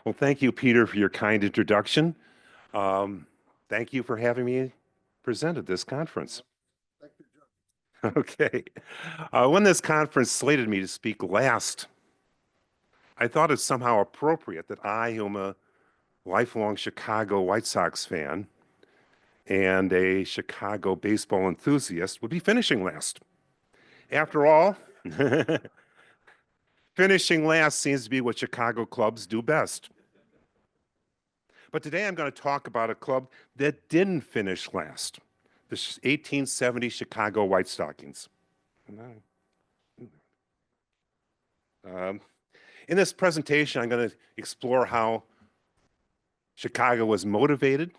Well, thank you, Peter, for your kind introduction. Thank you for having me present at this conference. Okay. When this conference slated me to speak last, I thought it somehow appropriate that I, who am a lifelong Chicago White Sox fan and a Chicago baseball enthusiast, would be finishing last. After all, finishing last seems to be what Chicago clubs do best. But today I'm going to talk about a club that didn't finish last, the 1870 Chicago White Stockings. In this presentation, I'm going to explore how Chicago was motivated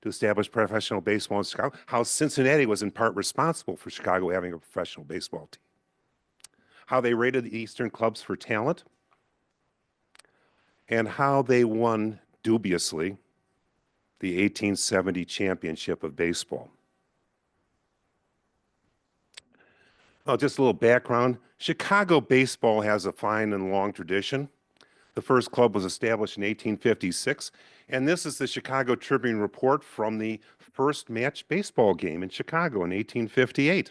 to establish professional baseball in Chicago, how Cincinnati was in part responsible for Chicago having a professional baseball team, how they rated the Eastern clubs for talent, and how they won dubiously the 1870 championship of baseball. Well, just a little background. Chicago baseball has a fine and long tradition. The first club was established in 1856, and this is the Chicago Tribune report from the first match baseball game in Chicago in 1858.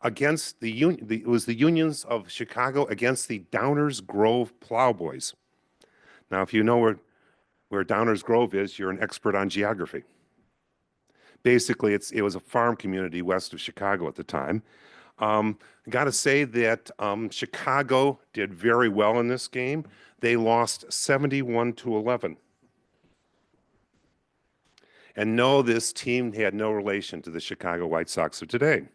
Against it was the Unions of Chicago against the Downers Grove Plowboys. Now, if you know where Downers Grove is, you're an expert on geography. Basically, it was a farm community west of Chicago at the time. I got to say that Chicago did very well in this game. They lost 71-11. And no, this team had no relation to the Chicago White Sox of today.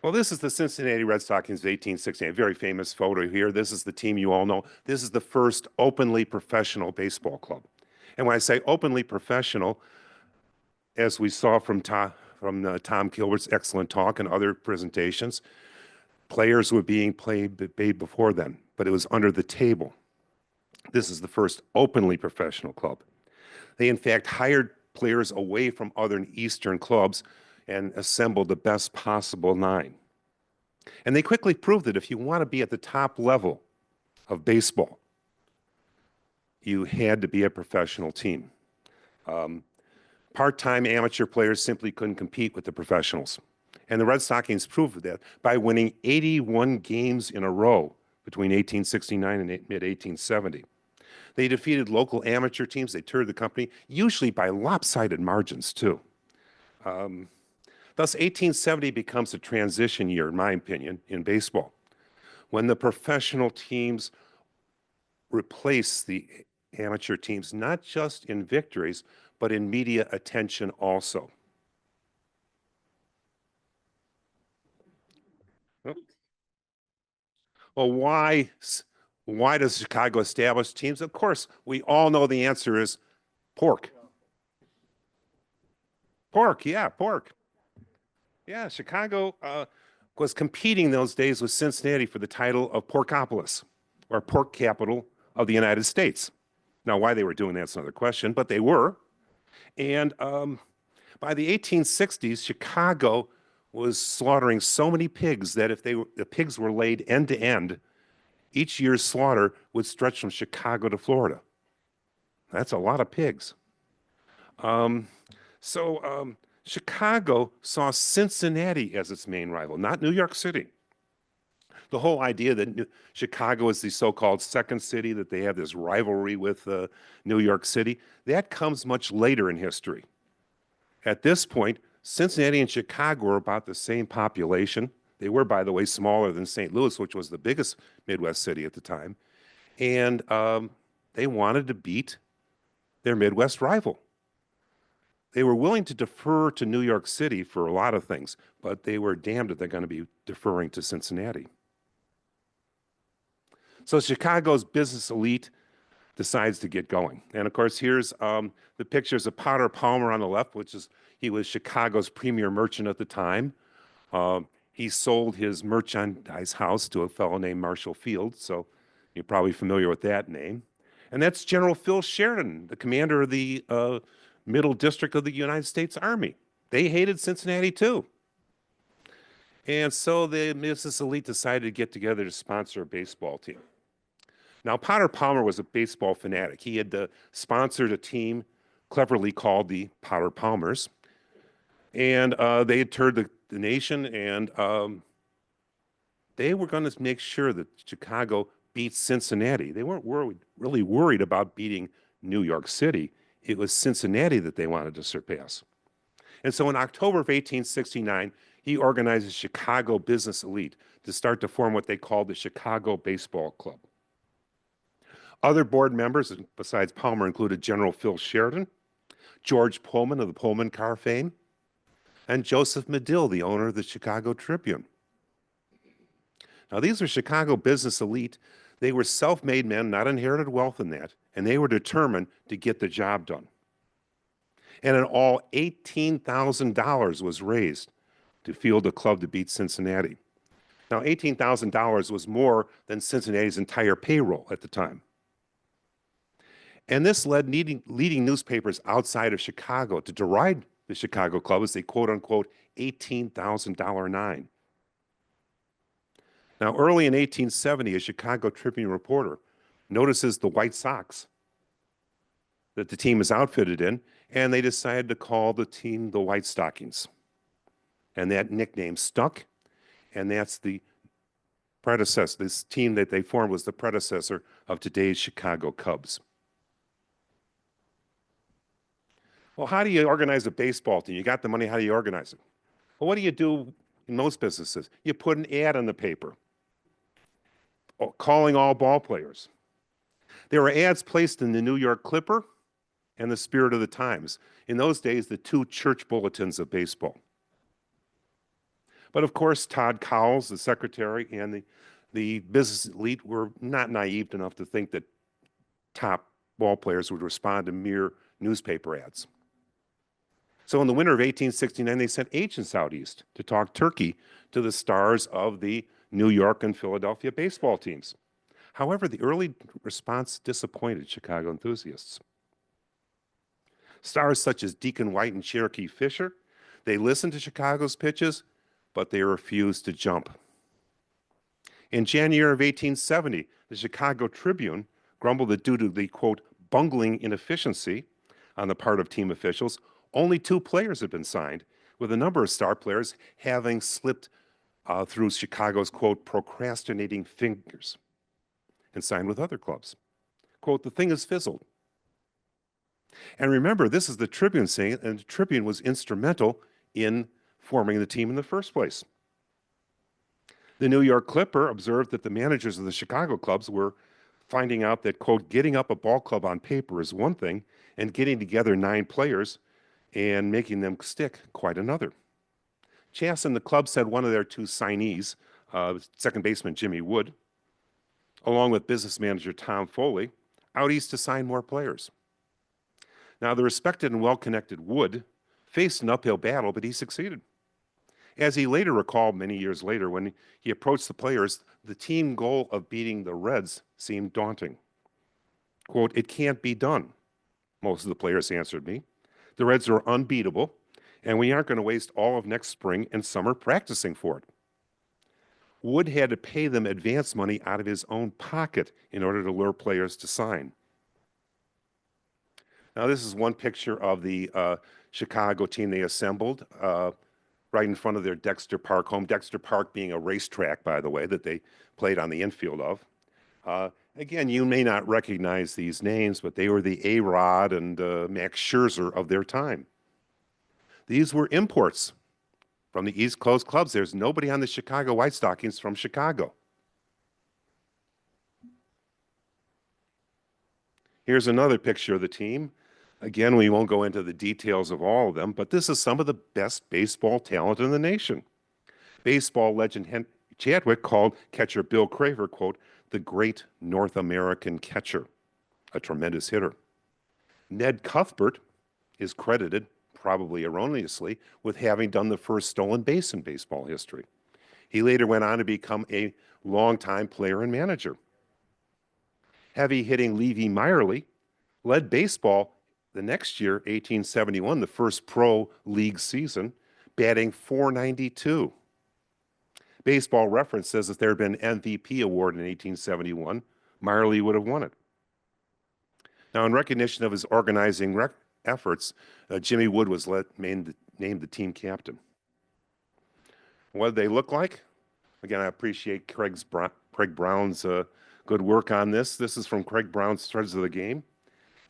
Well, this is the Cincinnati Red Stockings of 1868, a very famous photo here. This is the team you all know. This is the first openly professional baseball club. And when I say openly professional, as we saw from Tom Gilbert's excellent talk and other presentations, players were being paid before then, but it was under the table. This is the first openly professional club. They, in fact, hired players away from other Eastern clubs and assembled the best possible 9. And they quickly proved that if you want to be at the top level of baseball, you had to be a professional team. Part-time amateur players simply couldn't compete with the professionals. And the Red Stockings proved that by winning 81 games in a row between 1869 and mid-1870. They defeated local amateur teams. They toured the company, usually by lopsided margins, too. Thus, 1870 becomes a transition year, in my opinion, in baseball, when the professional teams replace the amateur teams, not just in victories, but in media attention also. Well, why does Chicago establish teams? Of course, we all know the answer is pork. Pork, yeah, pork. Yeah, Chicago was competing those days with Cincinnati for the title of Porkopolis, or pork capital of the United States. Now, why they were doing that's another question, but they were. And by the 1860s, Chicago was slaughtering so many pigs that if the pigs were laid end to end, each year's slaughter would stretch from Chicago to Florida. That's a lot of pigs. Chicago saw Cincinnati as its main rival, not New York City. The whole idea that Chicago is the so-called second city, that they have this rivalry with New York City, that comes much later in history. At this point, Cincinnati and Chicago were about the same population. They were, by the way, smaller than St. Louis, which was the biggest Midwest city at the time. And they wanted to beat their Midwest rival. They were willing to defer to New York City for a lot of things, but they were damned if they're going to be deferring to Cincinnati. So Chicago's business elite decides to get going. And of course, here's the pictures of Potter Palmer on the left, he was Chicago's premier merchant at the time. He sold his merchandise house to a fellow named Marshall Field, so you're probably familiar with that name. And that's General Phil Sheridan, the commander of the Middle District of the United States Army. They hated Cincinnati too. And so the business elite decided to get together to sponsor a baseball team. Now, Potter Palmer was a baseball fanatic. He had sponsored a team cleverly called the Potter Palmers, and they had toured the nation, and they were going to make sure that Chicago beat Cincinnati. They weren't really worried about beating New York City. It was Cincinnati that they wanted to surpass. And so in October of 1869, he organized a Chicago business elite to start to form what they called the Chicago Baseball Club. Other board members, besides Palmer, included General Phil Sheridan, George Pullman of the Pullman car fame, and Joseph Medill, the owner of the Chicago Tribune. Now, these were Chicago business elite. They were self-made men, not inherited wealth in that, and they were determined to get the job done. And in all, $18,000 was raised to field a club to beat Cincinnati. Now, $18,000 was more than Cincinnati's entire payroll at the time. And this led leading newspapers outside of Chicago to deride the Chicago Club as a quote-unquote $18,000 nine. Now, early in 1870, a Chicago Tribune reporter notices the White Sox that the team is outfitted in, and they decided to call the team the White Stockings. And that nickname stuck, and that's the predecessor. This team that they formed was the predecessor of today's Chicago Cubs. Well, how do you organize a baseball team? You got the money, how do you organize it? Well, what do you do in most businesses? You put an ad in the paper calling all ball players. There were ads placed in the New York Clipper and the Spirit of the Times. In those days, the two church bulletins of baseball. But of course, Todd Cowles, the secretary, and the business elite were not naive enough to think that top ball players would respond to mere newspaper ads. So in the winter of 1869, they sent agents out east to talk turkey to the stars of the New York and Philadelphia baseball teams. However, the early response disappointed Chicago enthusiasts. Stars such as Deacon White and Cherokee Fisher, they listened to Chicago's pitches, but they refused to jump. In January of 1870, the Chicago Tribune grumbled that due to the, quote, bungling inefficiency on the part of team officials, only 2 players had been signed, with a number of star players having slipped through Chicago's, quote, procrastinating fingers and signed with other clubs. Quote, the thing has fizzled. And remember, this is the Tribune saying it, and the Tribune was instrumental in forming the team in the first place. The New York Clipper observed that the managers of the Chicago clubs were finding out that, quote, getting up a ball club on paper is one thing, and getting together 9 players and making them stick quite another. Chass and the club sent one of their 2 signees, second baseman Jimmy Wood, along with business manager Tom Foley, out east to sign more players. Now, the respected and well-connected Wood faced an uphill battle, but he succeeded. As he later recalled many years later, when he approached the players, the team goal of beating the Reds seemed daunting. Quote, it can't be done, most of the players answered me. The Reds are unbeatable, and we aren't going to waste all of next spring and summer practicing for it. Wood had to pay them advance money out of his own pocket in order to lure players to sign. Now, this is one picture of the Chicago team they assembled right in front of their Dexter Park home. Dexter Park being a racetrack, by the way, that they played on the infield of. Again, you may not recognize these names, but they were the A-Rod and Max Scherzer of their time. These were imports from the East Coast clubs. There's nobody on the Chicago White Stockings from Chicago. Here's another picture of the team. Again, we won't go into the details of all of them, but this is some of the best baseball talent in the nation. Baseball legend Henry Chadwick called catcher Bill Craver, quote, the great North American catcher, a tremendous hitter. Ned Cuthbert is credited, probably erroneously, with having done the first stolen base in baseball history. He later went on to become a longtime player and manager. Heavy-hitting Levi Meyerly led baseball the next year, 1871, the first pro league season, batting .492. Baseball Reference says that there had been an MVP award in 1871 Marley would have won it. Now, in recognition of his organizing efforts, Jimmy Wood was named the team captain. What did they look like? Again, I appreciate Craig Brown's good work on this. This is from Craig Brown's Threads of the Game.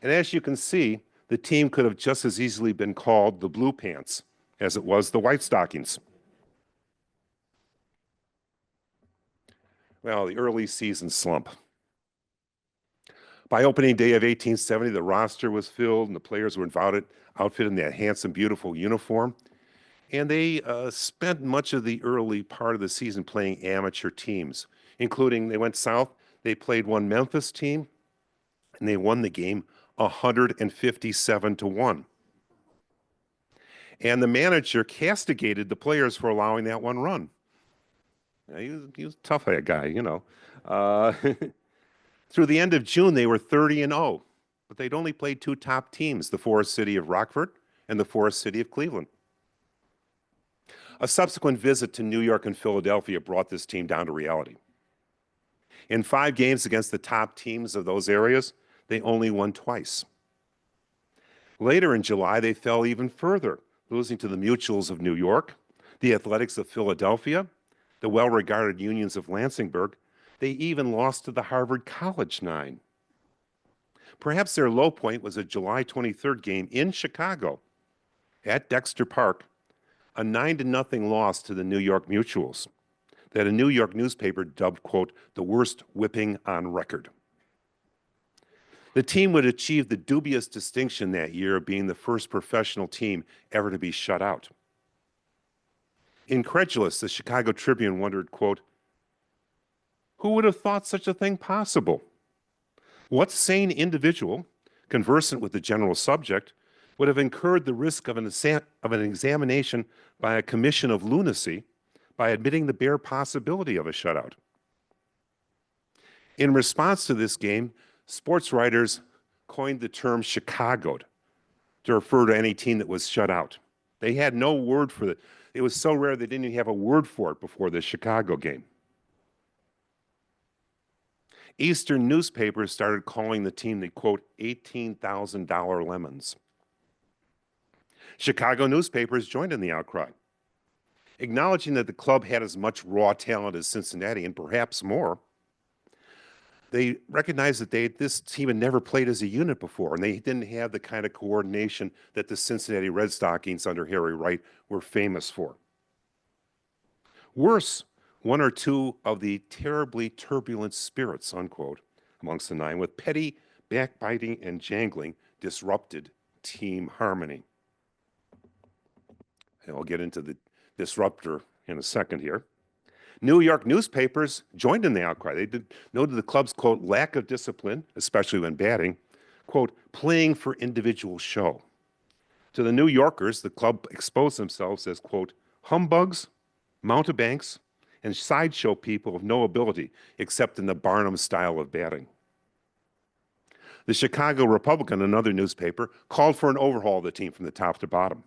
And as you can see, the team could have just as easily been called the Blue Pants as it was the White Stockings. Well, the early season slump. By opening day of 1870, the roster was filled and the players were outfitted in that handsome, beautiful uniform. And they spent much of the early part of the season playing amateur teams, including they went south, they played one Memphis team, and they won the game 157-1. And the manager castigated the players for allowing that one run. He was a tough guy, you know. Through the end of June, they were 30-0, but they'd only played two top teams, the Forest City of Rockford and the Forest City of Cleveland. A subsequent visit to New York and Philadelphia brought this team down to reality. In 5 games against the top teams of those areas, they only won twice. Later in July, they fell even further, losing to the Mutuals of New York, the Athletics of Philadelphia, the well-regarded Unions of Lansingburg. They even lost to the Harvard College Nine. Perhaps their low point was a July 23rd game in Chicago at Dexter Park, a 9-0 loss to the New York Mutuals that a New York newspaper dubbed, quote, the worst whipping on record. The team would achieve the dubious distinction that year of being the first professional team ever to be shut out. Incredulous, the Chicago Tribune wondered, quote, who would have thought such a thing possible? What sane individual, conversant with the general subject, would have incurred the risk of an examination by a commission of lunacy by admitting the bare possibility of a shutout? In response to this game, sports writers coined the term Chicagoed to refer to any team that was shut out. They had no word for it. It was so rare they didn't even have a word for it before the Chicago game. Eastern newspapers started calling the team the, quote, $18,000 Lemons. Chicago newspapers joined in the outcry, acknowledging that the club had as much raw talent as Cincinnati and perhaps more. They recognized that this team had never played as a unit before, and they didn't have the kind of coordination that the Cincinnati Red Stockings under Harry Wright were famous for. Worse, one or two of the terribly turbulent spirits, unquote, amongst the nine, with petty backbiting and jangling, disrupted team harmony. And I'll get into the disruptor in a second here. New York newspapers joined in the outcry. They noted the club's, quote, lack of discipline, especially when batting, quote, playing for individual show. To the New Yorkers, the club exposed themselves as, quote, humbugs, mountebanks, and sideshow people of no ability except in the Barnum style of batting. The Chicago Republican, another newspaper, called for an overhaul of the team from the top to bottom.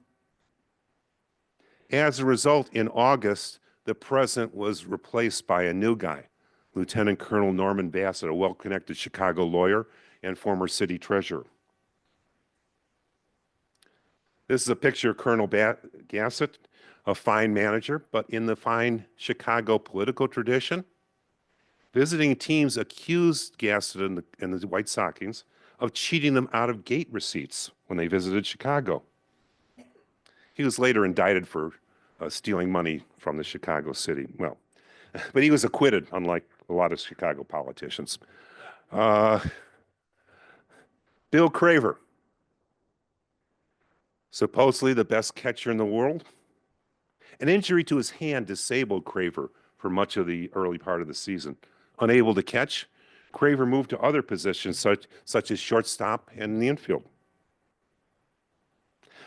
As a result, in August, the president was replaced by a new guy, Lieutenant Colonel Norman Bassett, a well-connected Chicago lawyer and former city treasurer. This is a picture of Colonel Bassett, a fine manager, but in the fine Chicago political tradition, visiting teams accused Gassett and the White Stockings of cheating them out of gate receipts when they visited Chicago. He was later indicted for stealing money from the Chicago city. Well, but he was acquitted, unlike a lot of Chicago politicians. Bill Craver, supposedly the best catcher in the world. An injury to his hand disabled Craver for much of the early part of the season. Unable to catch, Craver moved to other positions such as shortstop and in the infield.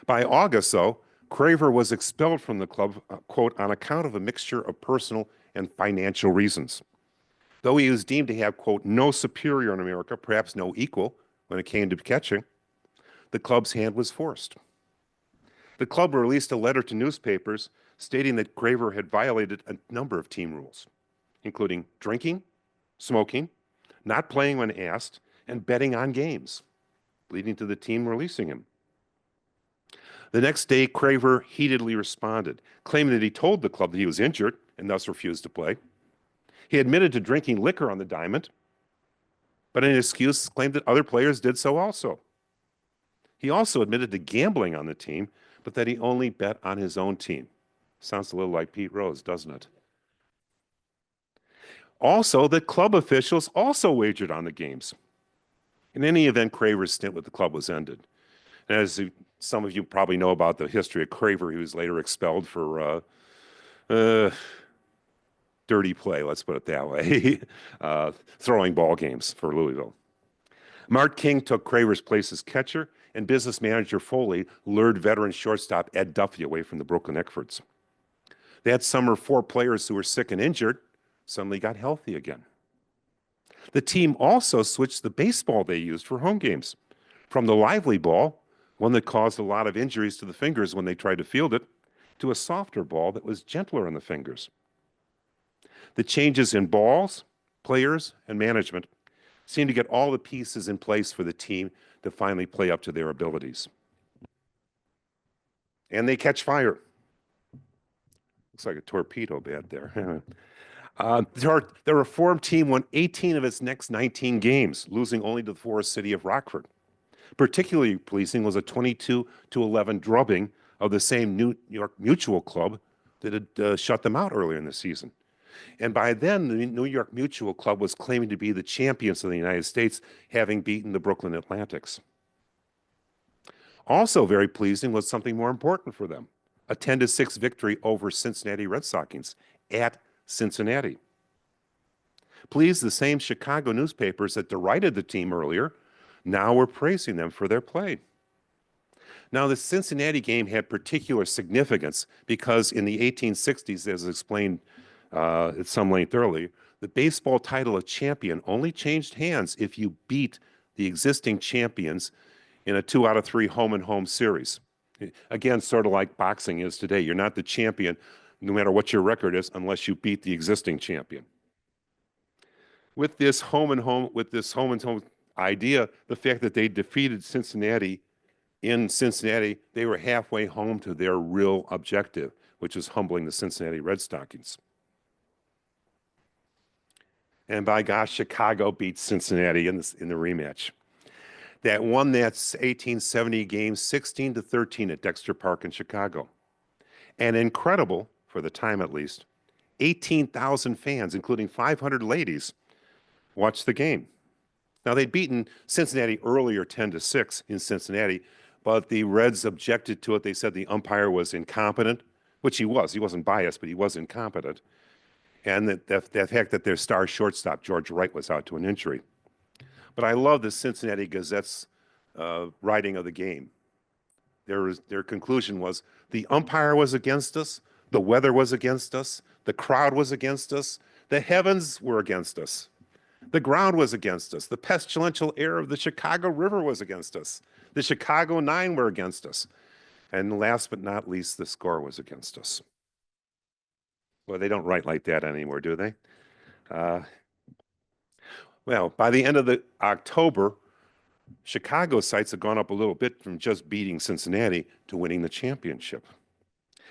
By August, though, Craver was expelled from the club, quote, on account of a mixture of personal and financial reasons. Though he was deemed to have, quote, no superior in America, perhaps no equal when it came to catching, the club's hand was forced. The club released a letter to newspapers stating that Craver had violated a number of team rules, including drinking, smoking, not playing when asked, and betting on games, leading to the team releasing him. The next day, Craver heatedly responded, claiming that he told the club that he was injured and thus refused to play. He admitted to drinking liquor on the diamond, but in excuse claimed that other players did so also. He also admitted to gambling on the team, but that he only bet on his own team. Sounds a little like Pete Rose, doesn't it? Also, the club officials also wagered on the games. In any event, Craver's stint with the club was ended. And as some of you probably know about the history of Craver, he was later expelled for dirty play, let's put it that way, throwing ball games for Louisville. Mart King took Craver's place as catcher, and business manager Foley lured veteran shortstop Ed Duffy away from the Brooklyn Eckfords. That summer, 4 players who were sick and injured suddenly got healthy again. The team also switched the baseball they used for home games from the lively ball, one that caused a lot of injuries to the fingers when they tried to field it, to a softer ball that was gentler on the fingers. The changes in balls, players, and management seemed to get all the pieces in place for the team to finally play up to their abilities. And they catch fire. Looks like a torpedo bat there. The reformed team won 18 of its next 19 games, losing only to the Forest City of Rockford. Particularly pleasing was a 22-11 drubbing of the same New York Mutual Club that had shut them out earlier in the season. And by then, the New York Mutual Club was claiming to be the champions of the United States, having beaten the Brooklyn Atlantics. Also very pleasing was something more important for them, a 10-6 victory over Cincinnati Red Stockings at Cincinnati. Please, the same Chicago newspapers that derided the team earlier now were praising them for their play. Now, the Cincinnati game had particular significance because in the 1860s, as explained at some length earlier, the baseball title of champion only changed hands if you beat the existing champions in a 2 out of 3 home-and-home series. Again, sort of like boxing is today. You're not the champion, no matter what your record is, unless you beat the existing champion. With this home-and-home idea, the fact that they defeated Cincinnati in Cincinnati, they were halfway home to their real objective, which is humbling the Cincinnati Red Stockings. And by gosh, Chicago beat Cincinnati in the rematch. That won that 1870 game 16-13 at Dexter Park in Chicago. And incredible, for the time at least, 18,000 fans, including 500 ladies, watched the game. Now, they'd beaten Cincinnati earlier 10-6 in Cincinnati, but the Reds objected to it. They said the umpire was incompetent, which he was. He wasn't biased, but he was incompetent. And the fact that their star shortstop, George Wright, was out to an injury. But I love the Cincinnati Gazette's writing of the game. Their conclusion was, the umpire was against us, the weather was against us, the crowd was against us, the heavens were against us, the ground was against us, the pestilential air of the Chicago River was against us, the Chicago Nine were against us, and last but not least, the score was against us. Well, they don't write like that anymore, do they? Well, by the end of October, Chicago's sights had gone up a little bit from just beating Cincinnati to winning the championship.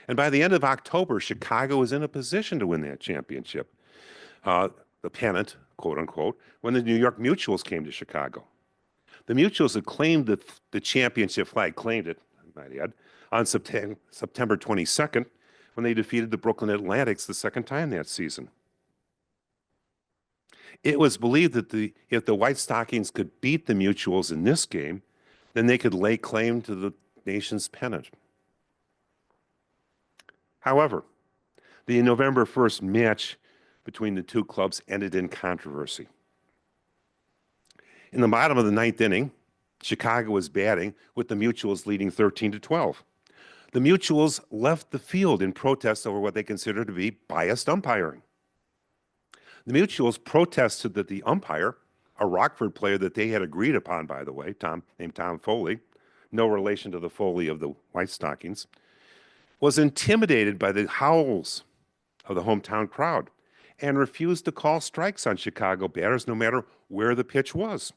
And by the end of October, Chicago was in a position to win that championship, the pennant, quote unquote, when the New York Mutuals came to Chicago. The Mutuals had claimed the championship flag, claimed it, I might add, on September 22nd, when they defeated the Brooklyn Atlantics the second time that season. It was believed that if the White Stockings could beat the Mutuals in this game, then they could lay claim to the nation's pennant. However, the November 1st match between the two clubs ended in controversy. In the bottom of the 9th inning, Chicago was batting with the Mutuals leading 13-12. The Mutuals left the field in protest over what they considered to be biased umpiring. The Mutuals protested that the umpire, a Rockford player that they had agreed upon, by the way, named Tom Foley, no relation to the Foley of the White Stockings, was intimidated by the howls of the hometown crowd and refused to call strikes on Chicago batters no matter where the pitch was,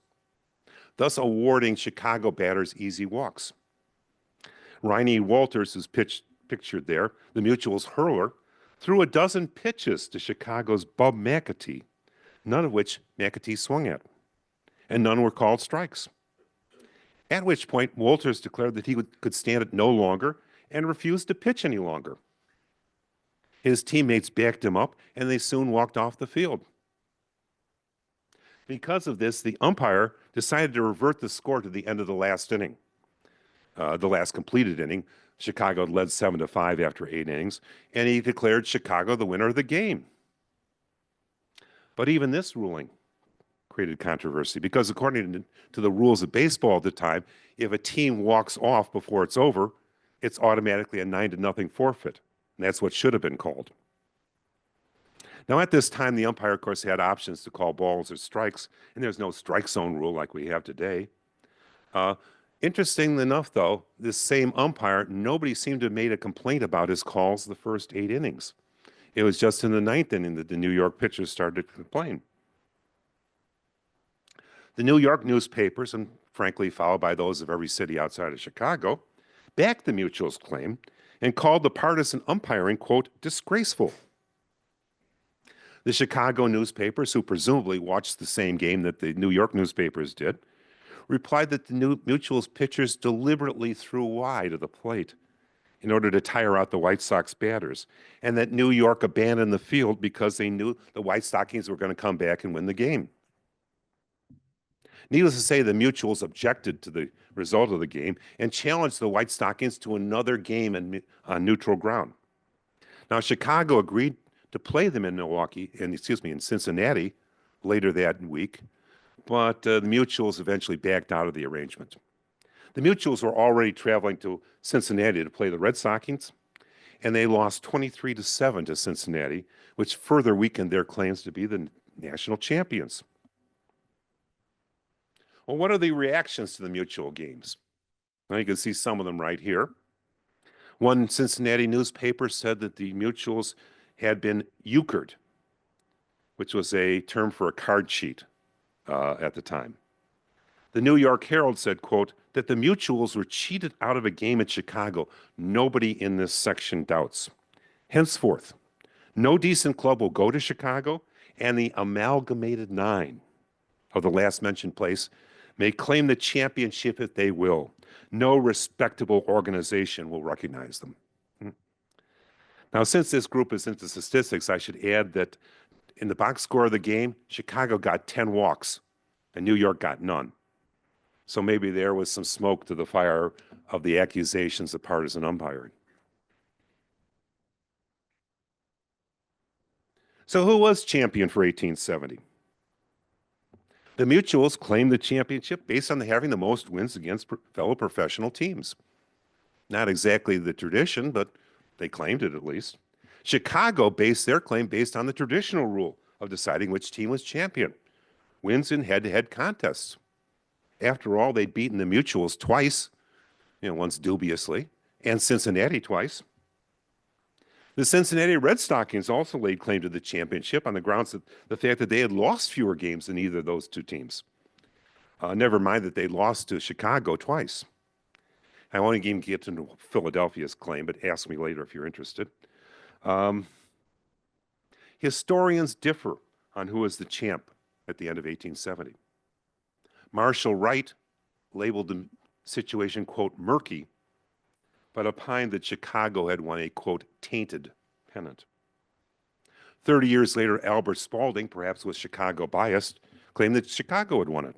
thus awarding Chicago batters easy walks. Riney Walters, who's pictured there, the Mutual's hurler, threw a dozen pitches to Chicago's Bub McAtee, none of which McAtee swung at, and none were called strikes. At which point, Walters declared that he could stand it no longer and refused to pitch any longer. His teammates backed him up, and they soon walked off the field. Because of this, the umpire decided to revert the score to the end of the last inning. The last completed inning, Chicago led 7-5 after 8 innings, and he declared Chicago the winner of the game. But even this ruling created controversy because according to the rules of baseball at the time, if a team walks off before it's over, it's automatically a 9-0 forfeit. And that's what should have been called. Now, at this time, the umpire, of course, had options to call balls or strikes, and there's no strike zone rule like we have today. Interestingly enough, though, this same umpire, nobody seemed to have made a complaint about his calls the first 8 innings. It was just in the 9th inning that the New York pitchers started to complain. The New York newspapers, and frankly followed by those of every city outside of Chicago, backed the Mutual's claim and called the partisan umpiring, quote, disgraceful. The Chicago newspapers, who presumably watched the same game that the New York newspapers did, replied that the Mutual's pitchers deliberately threw wide of the plate in order to tire out the White Sox batters, and that New York abandoned the field because they knew the White Stockings were going to come back and win the game. Needless to say, the Mutuals objected to the result of the game and challenged the White Stockings to another game on neutral ground. Now, Chicago agreed to play them in Cincinnati later that week, but the Mutuals eventually backed out of the arrangement. The Mutuals were already traveling to Cincinnati to play the Red Stockings, and they lost 23-7 to Cincinnati, which further weakened their claims to be the national champions. Well, what are the reactions to the Mutual games? Well, you can see some of them right here. One Cincinnati newspaper said that the Mutuals had been euchred, which was a term for a card cheat at the time. The New York Herald said, quote, that the Mutuals were cheated out of a game at Chicago. Nobody in this section doubts. Henceforth, no decent club will go to Chicago, and the amalgamated 9 of the last mentioned place may claim the championship if they will. No respectable organization will recognize them. Now, since this group is into statistics, I should add that in the box score of the game, Chicago got 10 walks and New York got none. So maybe there was some smoke to the fire of the accusations of partisan umpiring. So who was champion for 1870? The Mutuals claimed the championship based on having the most wins against fellow professional teams. Not exactly the tradition, but they claimed it at least. Chicago based their claim based on the traditional rule of deciding which team was champion. Wins in head-to-head contests. After all, they'd beaten the Mutuals twice, once dubiously, and Cincinnati twice. The Cincinnati Red Stockings also laid claim to the championship on the grounds of the fact that they had lost fewer games than either of those two teams. Never mind that they lost to Chicago twice. I won't even get into Philadelphia's claim, but ask me later if you're interested. Historians differ on who was the champ at the end of 1870. Marshall Wright labeled the situation, quote, murky, but opined that Chicago had won a, quote, tainted pennant. 30 years later, Albert Spaulding, perhaps with Chicago biased, claimed that Chicago had won it.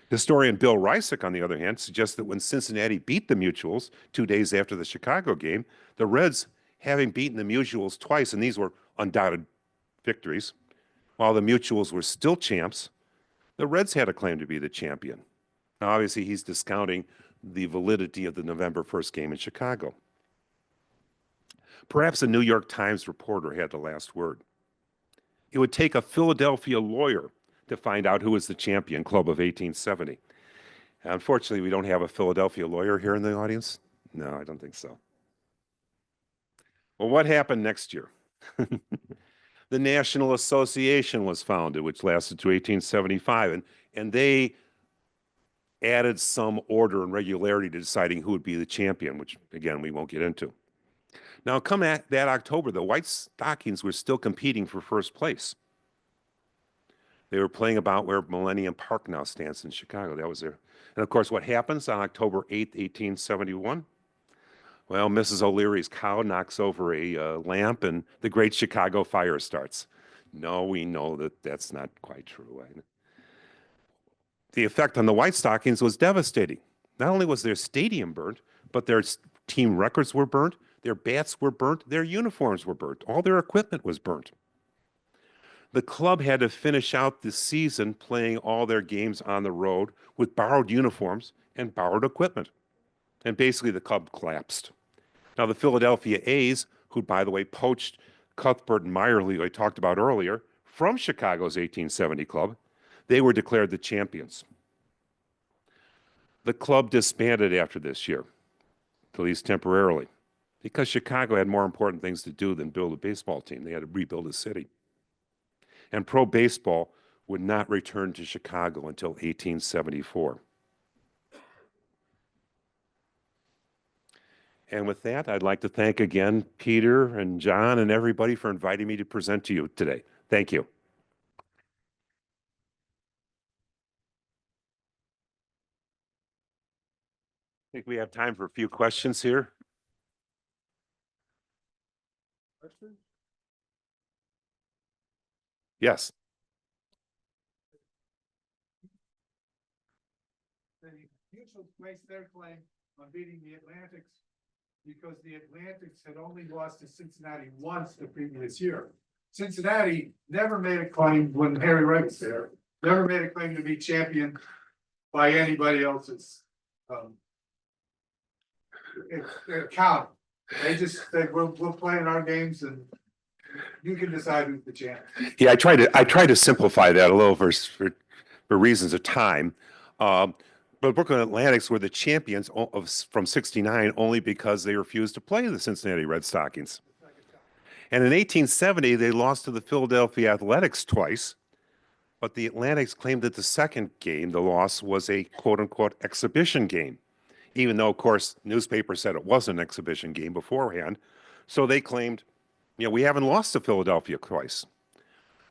Historian Bill Rysick, on the other hand, suggests that when Cincinnati beat the Mutuals 2 days after the Chicago game, the Reds, having beaten the Mutuals twice, and these were undoubted victories, while the Mutuals were still champs, the Reds had a claim to be the champion. Now, obviously, he's discounting the validity of the November 1st game in Chicago. Perhaps a New York Times reporter had the last word. It would take a Philadelphia lawyer to find out who was the champion club of 1870. Unfortunately, we don't have a Philadelphia lawyer here in the audience. No, I don't think so. Well, what happened next year? the National Association was founded, which lasted to 1875, and they added some order and regularity to deciding who would be the champion, which again we won't get into. Now, come at that October, the White Stockings were still competing for first place. They were playing about where Millennium Park now stands in Chicago. That was their, and of course, what happens on October 8th, 1871? Well, Mrs. O'Leary's cow knocks over a lamp and the Great Chicago Fire starts. No, we know that that's not quite true. The effect on the White Stockings was devastating. Not only was their stadium burnt, but their team records were burnt, their bats were burnt, their uniforms were burnt, all their equipment was burnt. The club had to finish out the season playing all their games on the road with borrowed uniforms and borrowed equipment. And basically the club collapsed. Now the Philadelphia A's, who by the way poached Cuthbert and Meyerly, who I talked about earlier, from Chicago's 1870 club, they were declared the champions. The club disbanded after this year, at least temporarily, because Chicago had more important things to do than build a baseball team. They had to rebuild a city. And pro baseball would not return to Chicago until 1874. And with that, I'd like to thank again Peter and John and everybody for inviting me to present to you today. Thank you. I think we have time for a few questions here. Questions? Yes. The Mutuals placed their claim on beating the Atlantics because the Atlantics had only lost to Cincinnati once the previous year. Cincinnati never made a claim when Harry Wright was there, never made a claim to be champion by anybody else's account. They just said, we'll play in our games and you can decide who's the champ. Yeah, I try to simplify that a little for reasons of time. But Brooklyn Athletics were the champions from '69 only because they refused to play the Cincinnati Red Stockings. And in 1870, they lost to the Philadelphia Athletics twice, but the Athletics claimed that the second game, the loss, was a quote-unquote exhibition game, even though, of course, newspapers said it was an exhibition game beforehand. So they claimed, you know, we haven't lost to Philadelphia twice.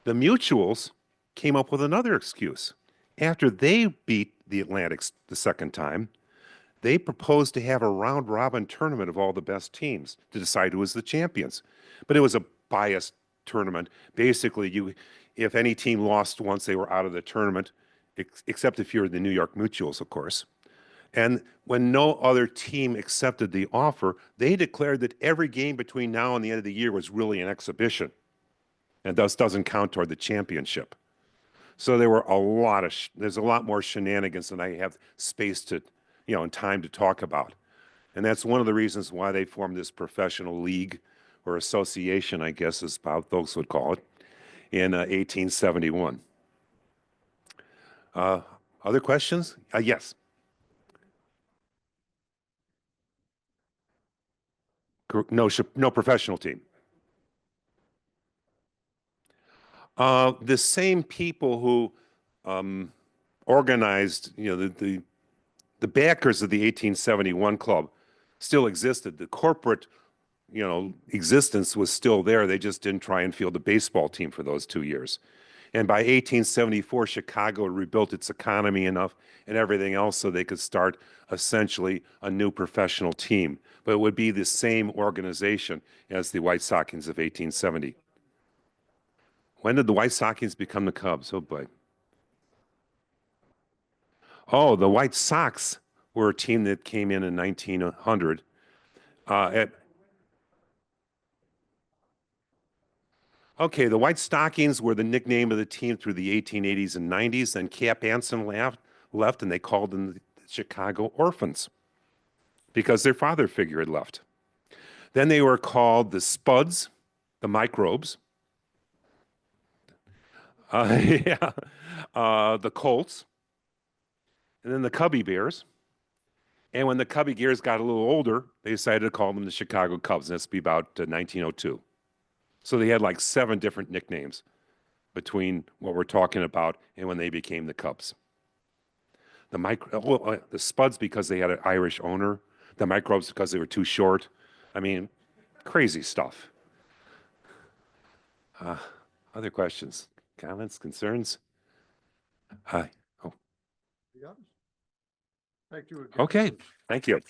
The Mutuals came up with another excuse. After they beat the Atlantics the second time, they proposed to have a round-robin tournament of all the best teams to decide who was the champions. But it was a biased tournament. Basically, if any team lost once, they were out of the tournament, except if you're the New York Mutuals, of course. And when no other team accepted the offer, they declared that every game between now and the end of the year was really an exhibition, and thus doesn't count toward the championship. So there were there's a lot more shenanigans than I have space to, you know, and time to talk about. And that's one of the reasons why they formed this professional league or association, I guess is how folks would call it, in 1871. Other questions? Yes. No professional team. The same people who organized, you know, the backers of the 1871 club still existed. The corporate, you know, existence was still there. They just didn't try and field a baseball team for those 2 years. And by 1874, Chicago had rebuilt its economy enough and everything else so they could start essentially a new professional team. But it would be the same organization as the White Stockings of 1870. When did the White Stockings become the Cubs? Oh boy. Oh, the White Sox were a team that came in 1900. Okay, the White Stockings were the nickname of the team through the 1880s and 90s. Then Cap Anson left, and they called them the Chicago Orphans because their father figure had left. Then they were called the Spuds, the Microbes, yeah, the Colts, and then the Cubby Bears. And when the Cubby Bears got a little older, they decided to call them the Chicago Cubs. And that's be about 1902. So they had like 7 different nicknames between what we're talking about and when they became the Cubs. The Spuds because they had an Irish owner. The Microbes because they were too short. I mean, crazy stuff. Other questions, comments, concerns? Hi. Oh, Thank you again. okay. Thank you.